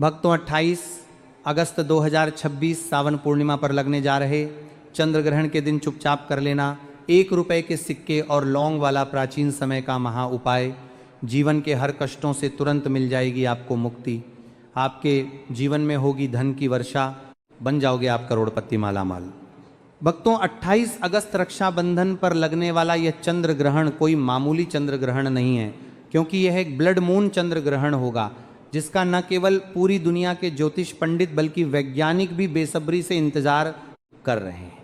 भक्तों 28 अगस्त 2026 सावन पूर्णिमा पर लगने जा रहे चंद्र ग्रहण के दिन चुपचाप कर लेना 1 रुपए के सिक्के और लौंग वाला प्राचीन समय का महा उपाय। जीवन के हर कष्टों से तुरंत मिल जाएगी आपको मुक्ति। आपके जीवन में होगी धन की वर्षा, बन जाओगे आप करोड़पति मालामाल। भक्तों 28 अगस्त रक्षाबंधन पर लगने वाला यह चंद्र ग्रहण कोई मामूली चंद्र ग्रहण नहीं है, क्योंकि यह एक ब्लड मून चंद्र ग्रहण होगा, जिसका न केवल पूरी दुनिया के ज्योतिष पंडित बल्कि वैज्ञानिक भी बेसब्री से इंतजार कर रहे हैं।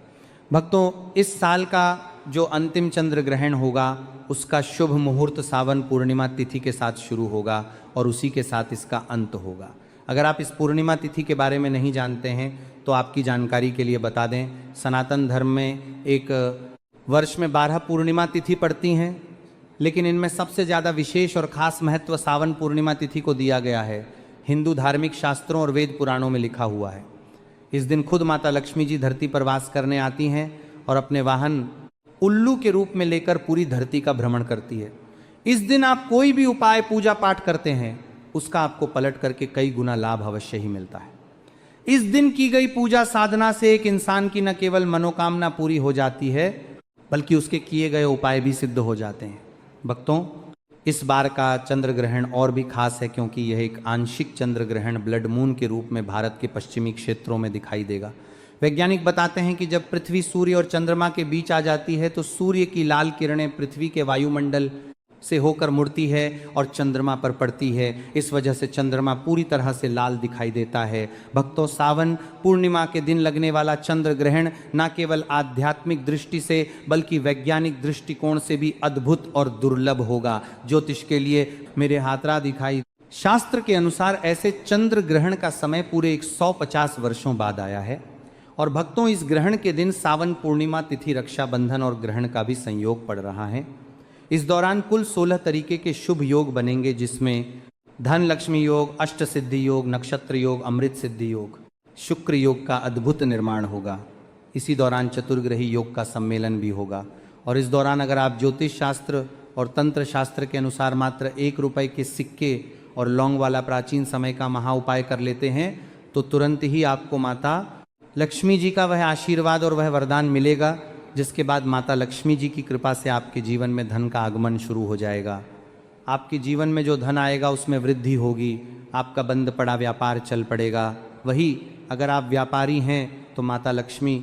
भक्तों इस साल का जो अंतिम चंद्र ग्रहण होगा उसका शुभ मुहूर्त सावन पूर्णिमा तिथि के साथ शुरू होगा और उसी के साथ इसका अंत होगा। अगर आप इस पूर्णिमा तिथि के बारे में नहीं जानते हैं तो आपकी जानकारी के लिए बता दें, सनातन धर्म में एक वर्ष में 12 पूर्णिमा तिथि पड़ती हैं, लेकिन इनमें सबसे ज़्यादा विशेष और ख़ास महत्व सावन पूर्णिमा तिथि को दिया गया है। हिंदू धार्मिक शास्त्रों और वेद पुराणों में लिखा हुआ है। इस दिन खुद माता लक्ष्मी जी धरती पर वास करने आती हैं और अपने वाहन उल्लू के रूप में लेकर पूरी धरती का भ्रमण करती है। इस दिन आप कोई भी उपाय पूजा पाठ करते हैं उसका आपको पलट करके कई गुना लाभ अवश्य ही मिलता है। इस दिन की गई पूजा साधना से एक इंसान की न केवल मनोकामना पूरी हो जाती है बल्कि उसके किए गए उपाय भी सिद्ध हो जाते हैं। भक्तों इस बार का चंद्र ग्रहण और भी खास है, क्योंकि यह एक आंशिक चंद्र ग्रहण ब्लड मून के रूप में भारत के पश्चिमी क्षेत्रों में दिखाई देगा। वैज्ञानिक बताते हैं कि जब पृथ्वी सूर्य और चंद्रमा के बीच आ जाती है तो सूर्य की लाल किरणें पृथ्वी के वायुमंडल से होकर मुड़ती है और चंद्रमा पर पड़ती है। इस वजह से चंद्रमा पूरी तरह से लाल दिखाई देता है। भक्तों सावन पूर्णिमा के दिन लगने वाला चंद्र ग्रहण न केवल आध्यात्मिक दृष्टि से बल्कि वैज्ञानिक दृष्टिकोण से भी अद्भुत और दुर्लभ होगा। ज्योतिष के लिए मेरे हाथरा दिखाई शास्त्र के अनुसार ऐसे चंद्र ग्रहण का समय पूरे 150 वर्षों बाद आया है। और भक्तों इस ग्रहण के दिन सावन पूर्णिमा तिथि रक्षाबंधन और ग्रहण का भी संयोग पड़ रहा है। इस दौरान कुल 16 तरीके के शुभ योग बनेंगे, जिसमें धन लक्ष्मी योग, अष्ट सिद्धि योग, नक्षत्र योग, अमृत सिद्धि योग, शुक्र योग का अद्भुत निर्माण होगा। इसी दौरान चतुर्ग्रही योग का सम्मेलन भी होगा। और इस दौरान अगर आप ज्योतिष शास्त्र और तंत्र शास्त्र के अनुसार मात्र 1 रुपए के सिक्के और लौंग वाला प्राचीन समय का महा उपाय कर लेते हैं तो तुरंत ही आपको माता लक्ष्मी जी का वह आशीर्वाद और वह वरदान मिलेगा, जिसके बाद माता लक्ष्मी जी की कृपा से आपके जीवन में धन का आगमन शुरू हो जाएगा। आपके जीवन में जो धन आएगा उसमें वृद्धि होगी, आपका बंद पड़ा व्यापार चल पड़ेगा। वही अगर आप व्यापारी हैं तो माता लक्ष्मी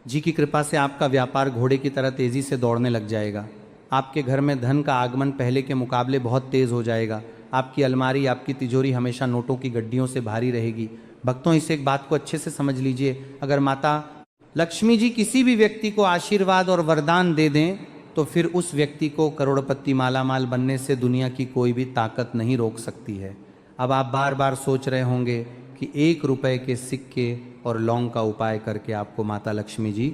जी की कृपा से आपका व्यापार घोड़े की तरह तेज़ी से दौड़ने लग जाएगा। आपके घर में धन का आगमन पहले के मुकाबले बहुत तेज़ हो जाएगा। आपकी अलमारी, आपकी तिजोरी हमेशा नोटों की गड्डियों से भारी रहेगी। भक्तों इस एक बात को अच्छे से समझ लीजिए, अगर माता लक्ष्मी जी किसी भी व्यक्ति को आशीर्वाद और वरदान दे दें तो फिर उस व्यक्ति को करोड़पति मालामाल बनने से दुनिया की कोई भी ताकत नहीं रोक सकती है। अब आप बार बार सोच रहे होंगे कि 1 रुपए के सिक्के और लौंग का उपाय करके आपको माता लक्ष्मी जी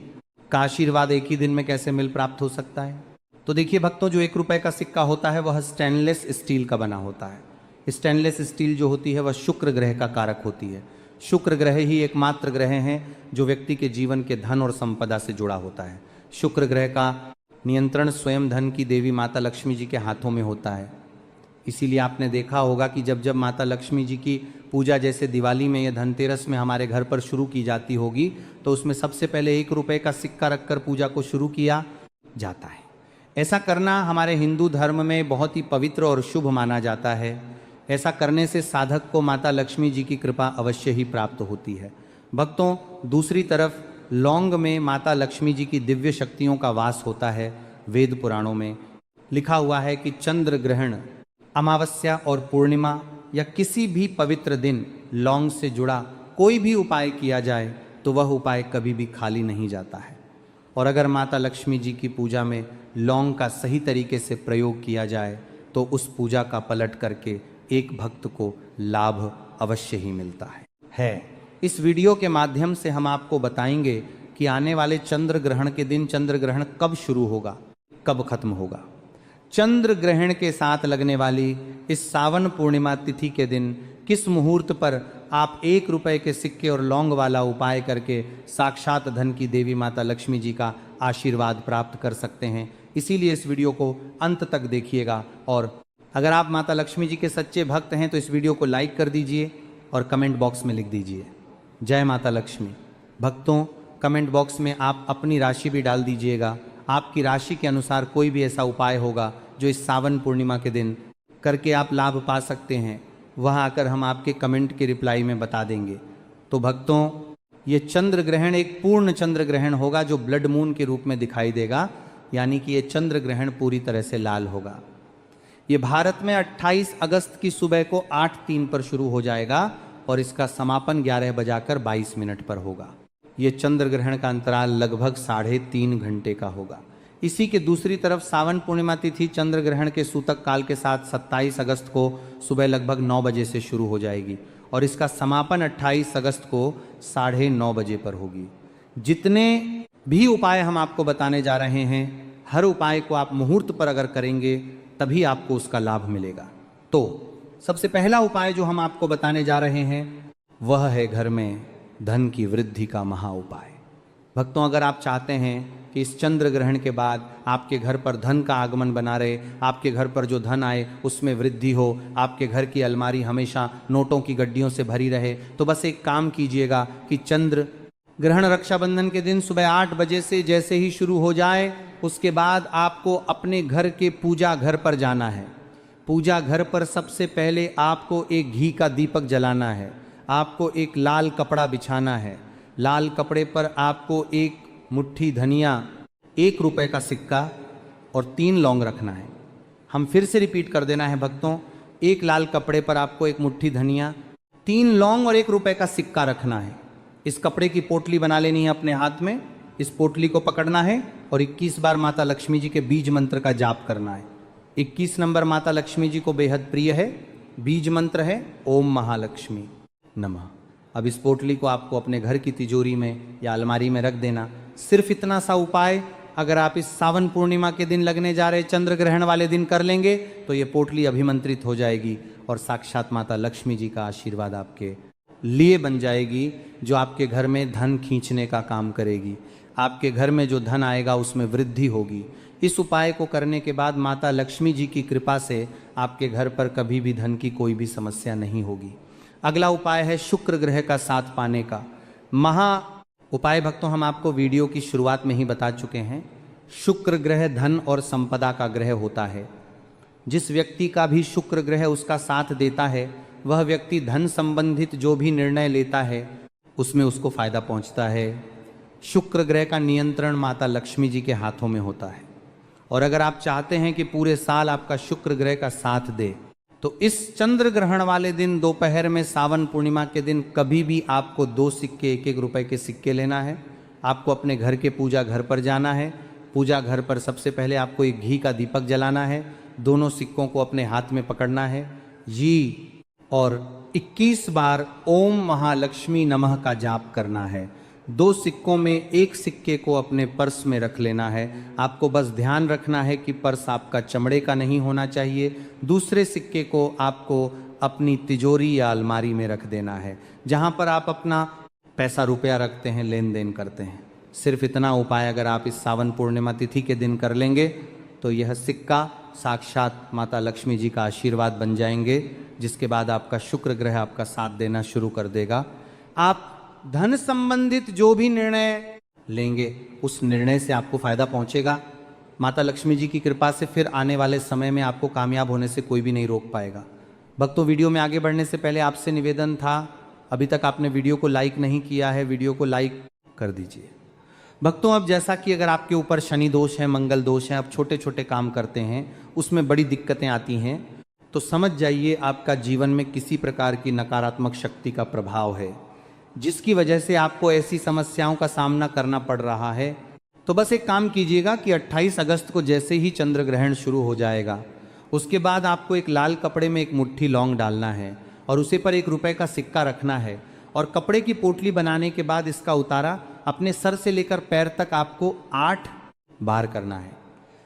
का आशीर्वाद एक ही दिन में कैसे मिल प्राप्त हो सकता है। तो देखिए भक्तों, जो 1 रुपए का सिक्का होता है वह स्टेनलेस स्टील का बना होता है। स्टेनलेस स्टील जो होती है वह शुक्र ग्रह का कारक होती है। शुक्र ग्रह ही एकमात्र ग्रह हैं जो व्यक्ति के जीवन के धन और संपदा से जुड़ा होता है। शुक्र ग्रह का नियंत्रण स्वयं धन की देवी माता लक्ष्मी जी के हाथों में होता है। इसीलिए आपने देखा होगा कि जब जब माता लक्ष्मी जी की पूजा, जैसे दिवाली में या धनतेरस में हमारे घर पर शुरू की जाती होगी, तो उसमें सबसे पहले 1 रुपए का सिक्का रखकर पूजा को शुरू किया जाता है। ऐसा करना हमारे हिंदू धर्म में बहुत ही पवित्र और शुभ माना जाता है। ऐसा करने से साधक को माता लक्ष्मी जी की कृपा अवश्य ही प्राप्त होती है। भक्तों दूसरी तरफ लौंग में माता लक्ष्मी जी की दिव्य शक्तियों का वास होता है। वेद पुराणों में लिखा हुआ है कि चंद्र ग्रहण, अमावस्या और पूर्णिमा या किसी भी पवित्र दिन लौंग से जुड़ा कोई भी उपाय किया जाए तो वह उपाय कभी भी खाली नहीं जाता है। और अगर माता लक्ष्मी जी की पूजा में लौंग का सही तरीके से प्रयोग किया जाए तो उस पूजा का पलट करके एक भक्त को लाभ अवश्य ही मिलता है। इस वीडियो के माध्यम से हम आपको बताएंगे कि आने वाले चंद्र ग्रहण के दिन चंद्र ग्रहण कब शुरू होगा, कब खत्म होगा। चंद्र ग्रहण के साथ लगने वाली इस सावन पूर्णिमा तिथि के दिन किस मुहूर्त पर आप 1 रुपए के सिक्के और लौंग वाला उपाय करके साक्षात धन की देवी माता लक्ष्मी जी का आशीर्वाद प्राप्त कर सकते हैं। इसीलिए इस वीडियो को अंत तक देखिएगा। और अगर आप माता लक्ष्मी जी के सच्चे भक्त हैं तो इस वीडियो को लाइक कर दीजिए और कमेंट बॉक्स में लिख दीजिए जय माता लक्ष्मी। भक्तों, कमेंट बॉक्स में आप अपनी राशि भी डाल दीजिएगा। आपकी राशि के अनुसार कोई भी ऐसा उपाय होगा जो इस सावन पूर्णिमा के दिन करके आप लाभ पा सकते हैं, वह आकर हम आपके कमेंट के रिप्लाई में बता देंगे। तो भक्तों, ये चंद्र ग्रहण एक पूर्ण चंद्र ग्रहण होगा जो ब्लड मून के रूप में दिखाई देगा, यानी कि ये चंद्र ग्रहण पूरी तरह से लाल होगा। ये भारत में 28 अगस्त की सुबह को 8:03 पर शुरू हो जाएगा और इसका समापन 11:22 पर होगा। ये चंद्र ग्रहण का अंतराल लगभग 3.5 घंटे का होगा। इसी के दूसरी तरफ सावन पूर्णिमा तिथि चंद्र ग्रहण के सूतक काल के साथ 27 अगस्त को सुबह लगभग 9 बजे से शुरू हो जाएगी और इसका समापन 28 अगस्त को 9:30 बजे पर होगी। जितने भी उपाय हम आपको बताने जा रहे हैं, हर उपाय को आप मुहूर्त पर अगर करेंगे तभी आपको उसका लाभ मिलेगा। तो सबसे पहला उपाय जो हम आपको बताने जा रहे हैं वह है घर में धन की वृद्धि का महा उपाय। भक्तों, अगर आप चाहते हैं कि इस चंद्र ग्रहण के बाद आपके घर पर धन का आगमन बना रहे, आपके घर पर जो धन आए उसमें वृद्धि हो, आपके घर की अलमारी हमेशा नोटों की गड्डियों से भरी रहे, तो बस एक काम कीजिएगा कि चंद्र ग्रहण रक्षाबंधन के दिन सुबह 8 बजे से जैसे ही शुरू हो जाए, उसके बाद आपको अपने घर के पूजा घर पर जाना है। पूजा घर पर सबसे पहले आपको एक घी का दीपक जलाना है, आपको एक लाल कपड़ा बिछाना है। लाल कपड़े पर आपको एक मुट्ठी धनिया, 1 रुपए का सिक्का और 3 लौंग रखना है। हम फिर से रिपीट कर देना है भक्तों, एक लाल कपड़े पर आपको एक मुट्ठी धनिया, 3 लौंग और 1 रुपए का सिक्का रखना है। इस कपड़े की पोटली बना लेनी है अपने हाथ में, इस पोटली को पकड़ना है और 21 बार माता लक्ष्मी जी के बीज मंत्र का जाप करना है। 21 नंबर माता लक्ष्मी जी को बेहद प्रिय है, बीज मंत्र है ओम महालक्ष्मी नमः। अब इस पोटली को आपको अपने घर की तिजोरी में या अलमारी में रख देना। सिर्फ इतना सा उपाय अगर आप इस सावन पूर्णिमा के दिन लगने जा रहे चंद्र ग्रहण वाले दिन कर लेंगे तो ये पोटली अभिमंत्रित हो जाएगी और साक्षात माता लक्ष्मी जी का आशीर्वाद आपके लिए बन जाएगी, जो आपके घर में धन खींचने का काम करेगी। आपके घर में जो धन आएगा उसमें वृद्धि होगी। इस उपाय को करने के बाद माता लक्ष्मी जी की कृपा से आपके घर पर कभी भी धन की कोई भी समस्या नहीं होगी। अगला उपाय है शुक्र ग्रह का साथ पाने का महा उपाय। भक्तों, हम आपको वीडियो की शुरुआत में ही बता चुके हैं, शुक्र ग्रह धन और संपदा का ग्रह होता है। जिस व्यक्ति का भी शुक्र ग्रह उसका साथ देता है, वह व्यक्ति धन संबंधित जो भी निर्णय लेता है उसमें उसको फायदा पहुंचता है। शुक्र ग्रह का नियंत्रण माता लक्ष्मी जी के हाथों में होता है और अगर आप चाहते हैं कि पूरे साल आपका शुक्र ग्रह का साथ दे तो इस चंद्र ग्रहण वाले दिन दोपहर में सावन पूर्णिमा के दिन कभी भी आपको 2 सिक्के 1-1 रुपए के सिक्के लेना है। आपको अपने घर के पूजा घर पर जाना है। पूजा घर पर सबसे पहले आपको एक घी का दीपक जलाना है, दोनों सिक्कों को अपने हाथ में पकड़ना है जी और 21 बार ओम महालक्ष्मी नमः का जाप करना है। 2 सिक्कों में एक सिक्के को अपने पर्स में रख लेना है। आपको बस ध्यान रखना है कि पर्स आपका चमड़े का नहीं होना चाहिए। दूसरे सिक्के को आपको अपनी तिजोरी या अलमारी में रख देना है, जहां पर आप अपना पैसा रुपया रखते हैं, लेन देन करते हैं। सिर्फ इतना उपाय अगर आप इस सावन पूर्णिमा तिथि के दिन कर लेंगे तो यह सिक्का साक्षात माता लक्ष्मी जी का आशीर्वाद बन जाएंगे, जिसके बाद आपका शुक्र ग्रह आपका साथ देना शुरू कर देगा। आप धन संबंधित जो भी निर्णय लेंगे उस निर्णय से आपको फायदा पहुंचेगा। माता लक्ष्मी जी की कृपा से फिर आने वाले समय में आपको कामयाब होने से कोई भी नहीं रोक पाएगा। भक्तों, वीडियो में आगे बढ़ने से पहले आपसे निवेदन था, अभी तक आपने वीडियो को लाइक नहीं किया है, वीडियो को लाइक कर दीजिए। भक्तों, अब जैसा कि अगर आपके ऊपर शनि दोष है, मंगल दोष है, आप छोटे छोटे काम करते हैं उसमें बड़ी दिक्कतें आती हैं, तो समझ जाइए आपका जीवन में किसी प्रकार की नकारात्मक शक्ति का प्रभाव है, जिसकी वजह से आपको ऐसी समस्याओं का सामना करना पड़ रहा है। तो बस एक काम कीजिएगा कि 28 अगस्त को जैसे ही चंद्र ग्रहण शुरू हो जाएगा, उसके बाद आपको एक लाल कपड़े में एक मुट्ठी लौंग डालना है और उसे पर 1 रुपए का सिक्का रखना है और कपड़े की पोटली बनाने के बाद इसका उतारा अपने सर से लेकर पैर तक आपको 8 बार करना है।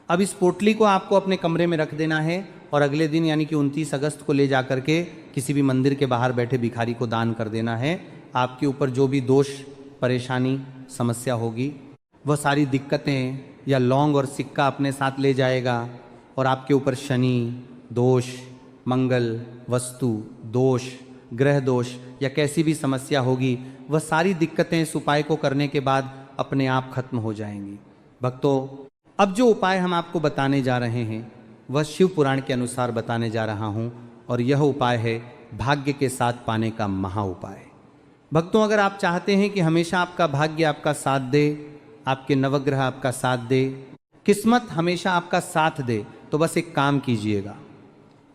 अब इस पोटली को आपको अपने कमरे में रख देना है और अगले दिन यानी कि 29 अगस्त को ले जाकर के किसी भी मंदिर के बाहर बैठे भिखारी को दान कर देना है। आपके ऊपर जो भी दोष, परेशानी, समस्या होगी वह सारी दिक्कतें या लौंग और सिक्का अपने साथ ले जाएगा और आपके ऊपर शनि दोष, मंगल वस्तु दोष, ग्रह दोष या कैसी भी समस्या होगी, वह सारी दिक्कतें इस उपाय को करने के बाद अपने आप खत्म हो जाएंगी। भक्तों, अब जो उपाय हम आपको बताने जा रहे हैं वह शिव पुराण के अनुसार बताने जा रहा हूं, और यह उपाय है भाग्य के साथ पाने का महा उपाय। भक्तों, अगर आप चाहते हैं कि हमेशा आपका भाग्य आपका साथ दे, आपके नवग्रह आपका साथ दे, किस्मत हमेशा आपका साथ दे, तो बस एक काम कीजिएगा।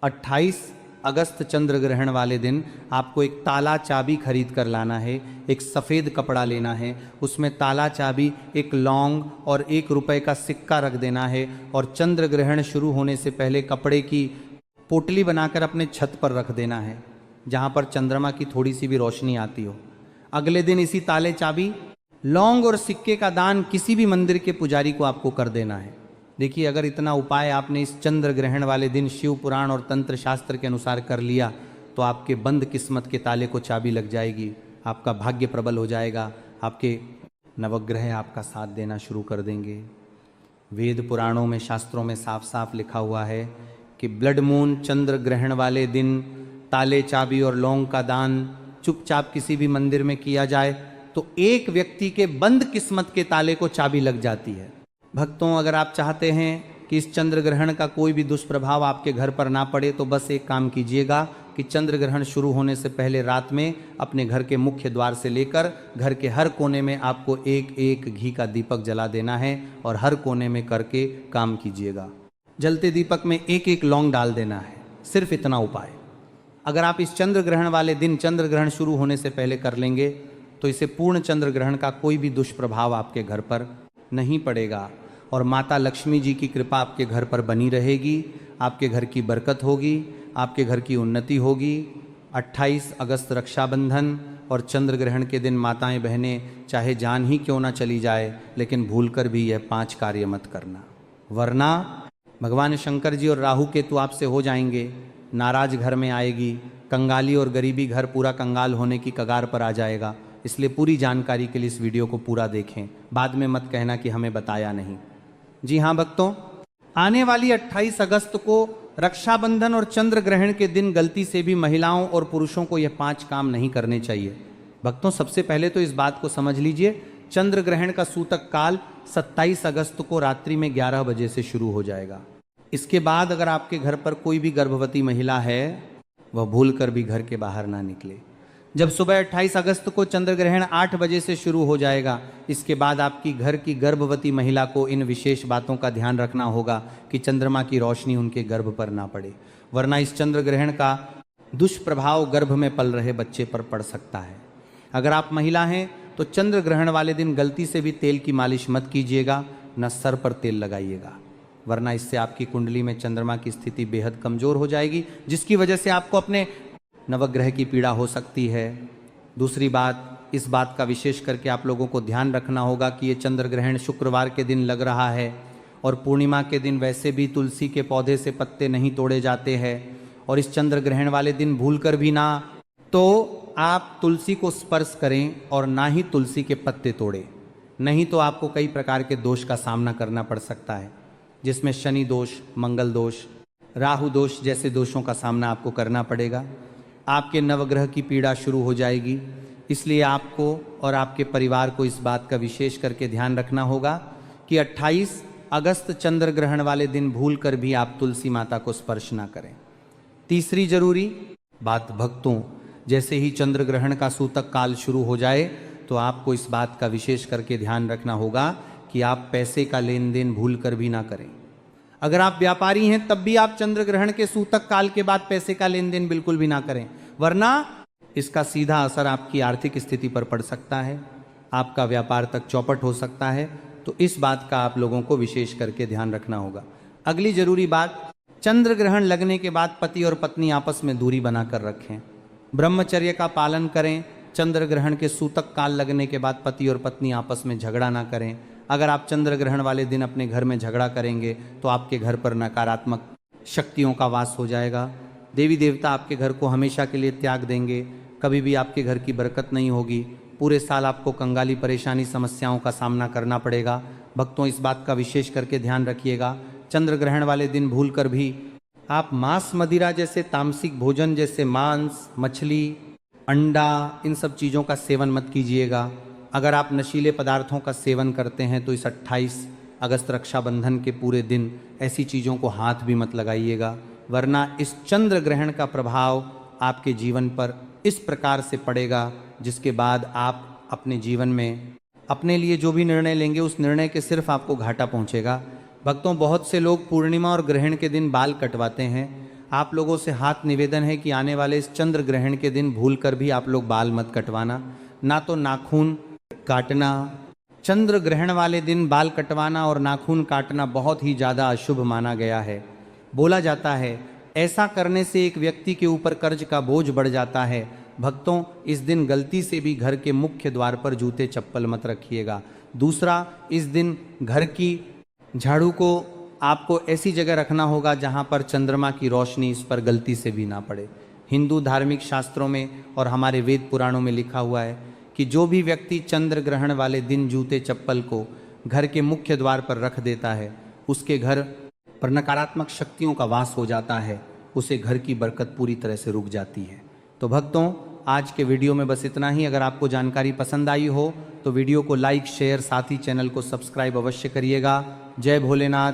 28 अगस्त चंद्र ग्रहण वाले दिन आपको एक ताला चाबी खरीद कर लाना है, एक सफ़ेद कपड़ा लेना है, उसमें ताला चाबी, एक लौंग और 1 रुपए का सिक्का रख देना है, और चंद्र ग्रहण शुरू होने से पहले कपड़े की पोटली बनाकर अपने छत पर रख देना है, जहाँ पर चंद्रमा की थोड़ी सी भी रोशनी आती हो। अगले दिन इसी ताले चाबी, लौंग और सिक्के का दान किसी भी मंदिर के पुजारी को आपको कर देना है। देखिए, अगर इतना उपाय आपने इस चंद्र ग्रहण वाले दिन शिव पुराण और तंत्र शास्त्र के अनुसार कर लिया, तो आपके बंद किस्मत के ताले को चाबी लग जाएगी, आपका भाग्य प्रबल हो जाएगा, आपके नवग्रह आपका साथ देना शुरू कर देंगे। वेद पुराणों में, शास्त्रों में साफ साफ लिखा हुआ है कि ब्लड मून चंद्र ग्रहण वाले दिन ताले चाबी और लौंग का दान चुपचाप किसी भी मंदिर में किया जाए तो एक व्यक्ति के बंद किस्मत के ताले को चाबी लग जाती है। भक्तों, अगर आप चाहते हैं कि इस चंद्र ग्रहण का कोई भी दुष्प्रभाव आपके घर पर ना पड़े, तो बस एक काम कीजिएगा कि चंद्र ग्रहण शुरू होने से पहले रात में अपने घर के मुख्य द्वार से लेकर घर के हर कोने में आपको एक एक घी का दीपक जला देना है, और हर कोने में करके काम कीजिएगा। जलते दीपक में एक एक लौंग डाल देना है, सिर्फ इतना उपाय। अगर आप इस चंद्र ग्रहण वाले दिन चंद्र ग्रहण शुरू होने से पहले कर लेंगे, तो इसे पूर्ण चंद्र ग्रहण का कोई भी दुष्प्रभाव आपके घर पर नहीं पड़ेगा, और माता लक्ष्मी जी की कृपा आपके घर पर बनी रहेगी, आपके घर की बरकत होगी, आपके घर की उन्नति होगी। 28 अगस्त रक्षाबंधन और चंद्र ग्रहण के दिन माताएं बहनें चाहे जान ही क्यों ना चली जाए, लेकिन भूलकर भी यह 5 कार्य मत करना, वरना भगवान शंकर जी और राहु केतु आपसे हो जाएंगे, नाराज घर में आएगी, कंगाली और गरीबी घर पूरा कंगाल होने की कगार पर आ जाएगा। इसलिए पूरी जानकारी के लिए इस वीडियो को पूरा देखें, बाद में मत कहना कि हमें बताया नहीं। जी हाँ भक्तों, आने वाली 28 अगस्त को रक्षाबंधन और चंद्र ग्रहण के दिन गलती से भी महिलाओं और पुरुषों को यह 5 काम नहीं करने चाहिए। भक्तों, सबसे पहले तो इस बात को समझ लीजिए, चंद्र ग्रहण का सूतक काल 27 अगस्त को रात्रि में 11 बजे से शुरू हो जाएगा। इसके बाद अगर आपके घर पर कोई भी गर्भवती महिला है, वह भूल कर भी घर के बाहर ना निकले। जब सुबह 28 अगस्त को चंद्र ग्रहण 8 बजे से शुरू हो जाएगा, इसके बाद आपकी घर की गर्भवती महिला को इन विशेष बातों का ध्यान रखना होगा कि चंद्रमा की रोशनी उनके गर्भ पर ना पड़े, वरना इस चंद्र ग्रहण का दुष्प्रभाव गर्भ में पल रहे बच्चे पर पड़ सकता है। अगर आप महिला हैं तो चंद्र ग्रहण वाले दिन गलती से भी तेल की मालिश मत कीजिएगा, न सर पर तेल लगाइएगा, वरना इससे आपकी कुंडली में चंद्रमा की स्थिति बेहद कमजोर हो जाएगी, जिसकी वजह से आपको अपने नवग्रह की पीड़ा हो सकती है। दूसरी बात, इस बात का विशेष करके आप लोगों को ध्यान रखना होगा कि ये चंद्र ग्रहण शुक्रवार के दिन लग रहा है, और पूर्णिमा के दिन वैसे भी तुलसी के पौधे से पत्ते नहीं तोड़े जाते हैं, और इस चंद्र ग्रहण वाले दिन भूलकर भी ना तो आप तुलसी को स्पर्श करें और ना ही तुलसी के पत्ते तोड़ें, नहीं तो आपको कई प्रकार के दोष का सामना करना पड़ सकता है, जिसमें शनि दोष, मंगल दोष, राहु दोष जैसे दोषों का सामना आपको करना पड़ेगा। आपके नवग्रह की पीड़ा शुरू हो जाएगी, इसलिए आपको और आपके परिवार को इस बात का विशेष करके ध्यान रखना होगा कि 28 अगस्त चंद्र ग्रहण वाले दिन भूल कर भी आप तुलसी माता को स्पर्श ना करें। तीसरी जरूरी बात भक्तों, जैसे ही चंद्र ग्रहण का सूतक काल शुरू हो जाए तो आपको इस बात का विशेष करके ध्यान रखना होगा कि आप पैसे का लेन देन भूल कर भी ना करें। अगर आप व्यापारी हैं तब भी आप चंद्र ग्रहण के सूतक काल के बाद पैसे का लेन देन बिल्कुल भी ना करें, वरना इसका सीधा असर आपकी आर्थिक स्थिति पर पड़ सकता है, आपका व्यापार तक चौपट हो सकता है। तो इस बात का आप लोगों को विशेष करके ध्यान रखना होगा। अगली जरूरी बात, चंद्र ग्रहण लगने के बाद पति और पत्नी आपस में दूरी बनाकर रखें, ब्रह्मचर्य का पालन करें। चंद्र ग्रहण के सूतक काल लगने के बाद पति और पत्नी आपस में झगड़ा ना करें। अगर आप चंद्र ग्रहण वाले दिन अपने घर में झगड़ा करेंगे तो आपके घर पर नकारात्मक शक्तियों का वास हो जाएगा, देवी देवता आपके घर को हमेशा के लिए त्याग देंगे, कभी भी आपके घर की बरकत नहीं होगी, पूरे साल आपको कंगाली परेशानी समस्याओं का सामना करना पड़ेगा। भक्तों, इस बात का विशेष करके ध्यान रखिएगा, चंद्र ग्रहण वाले दिन भूल कर भी आप मांस मदिरा जैसे तामसिक भोजन जैसे मांस, मछली, अंडा, इन सब चीज़ों का सेवन मत कीजिएगा। अगर आप नशीले पदार्थों का सेवन करते हैं तो इस 28 अगस्त रक्षाबंधन के पूरे दिन ऐसी चीज़ों को हाथ भी मत लगाइएगा, वरना इस चंद्र ग्रहण का प्रभाव आपके जीवन पर इस प्रकार से पड़ेगा जिसके बाद आप अपने जीवन में अपने लिए जो भी निर्णय लेंगे उस निर्णय के सिर्फ आपको घाटा पहुंचेगा। भक्तों, बहुत से लोग पूर्णिमा और ग्रहण के दिन बाल कटवाते हैं। आप लोगों से हाथ निवेदन है कि आने वाले इस चंद्र ग्रहण के दिन भूलकर भी आप लोग बाल मत कटवाना, ना तो नाखून काटना। चंद्र ग्रहण वाले दिन बाल कटवाना और नाखून काटना बहुत ही ज़्यादा अशुभ माना गया है। बोला जाता है ऐसा करने से एक व्यक्ति के ऊपर कर्ज का बोझ बढ़ जाता है। भक्तों, इस दिन गलती से भी घर के मुख्य द्वार पर जूते चप्पल मत रखिएगा। दूसरा, इस दिन घर की झाड़ू को आपको ऐसी जगह रखना होगा जहां पर चंद्रमा की रोशनी इस पर गलती से भी ना पड़े। हिंदू धार्मिक शास्त्रों में और हमारे वेद पुराणों में लिखा हुआ है कि जो भी व्यक्ति चंद्र ग्रहण वाले दिन जूते चप्पल को घर के मुख्य द्वार पर रख देता है उसके घर पर नकारात्मक शक्तियों का वास हो जाता है, उसे घर की बरकत पूरी तरह से रुक जाती है। तो भक्तों, आज के वीडियो में बस इतना ही। अगर आपको जानकारी पसंद आई हो तो वीडियो को लाइक, शेयर, साथ ही चैनल को सब्सक्राइब अवश्य करिएगा। जय भोलेनाथ,